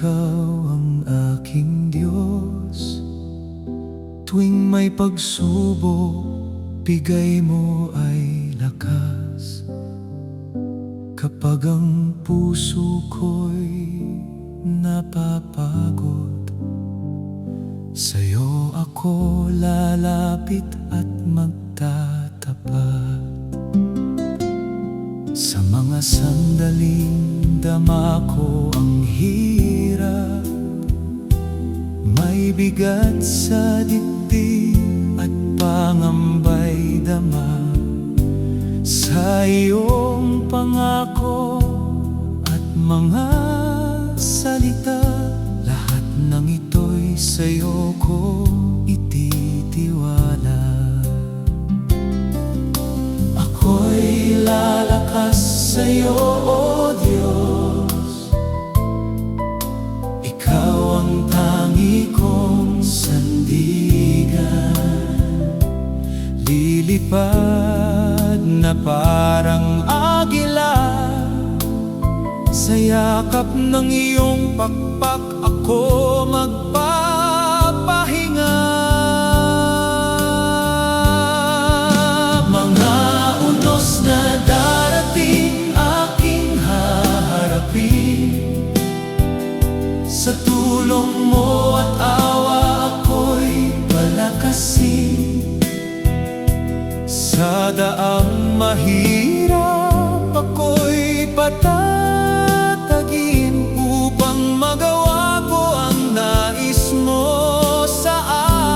Ikaw ang aking Diyos. Tuwing may pagsubok, bigay mo ay lakas. Kapag ang puso ko'y napapagod, sa'yo ako lalapit at magtatapat. Sa mga sandaling dama ko ang hirap, may bigat sa dibdib at pangambay dama. Sa iyong pangako at mga salita, lahat ng ito'y sa'yo ko ititiwala. Ako'y lalakas sa'yo, O Diyos. Ikaw ang tangi kong sandigan. Lilipad na parang agila, sa yakap ng iyong pakpak ako magpapahinga. Mga unos na darating aking haharapin. Sa tulong mo at awa ako'y palakasin. Sa daang mahirap ako'y patatagin, upang magawa ko ang nais mo sa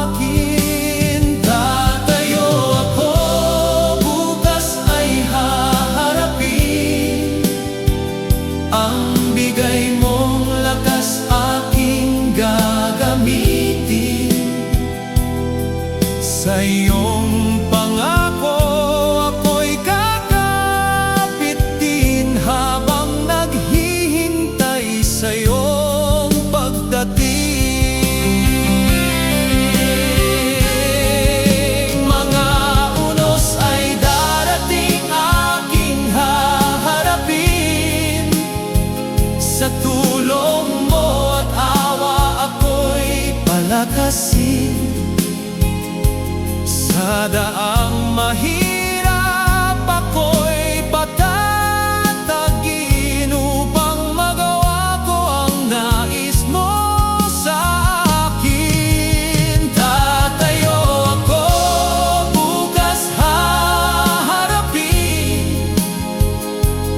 akin. Tatayo ako, bukas ay haharapin. Ang bigay mong lakas aking gagamitin. Sa iyong pangako ako'y kakapit din, habang naghihintay sa iyong pagdating. Mga unos ay darating aking haharapin. Sa tulong mo at awa ako'y palakasin. Sa daang mahirap ako'y patatagin, upang magawa ko ang nais mo sa akin. Tatayo ako, bukas haharapin.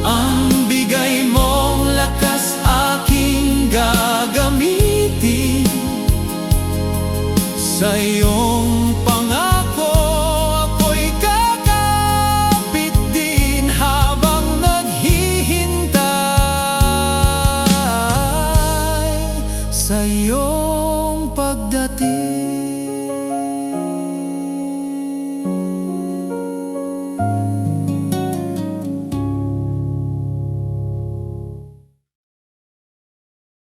Ang bigay mong lakas aking gagamitin. Sa iyong pangako ako'y kakapit din, habang naghihintay sa iyong pagdating.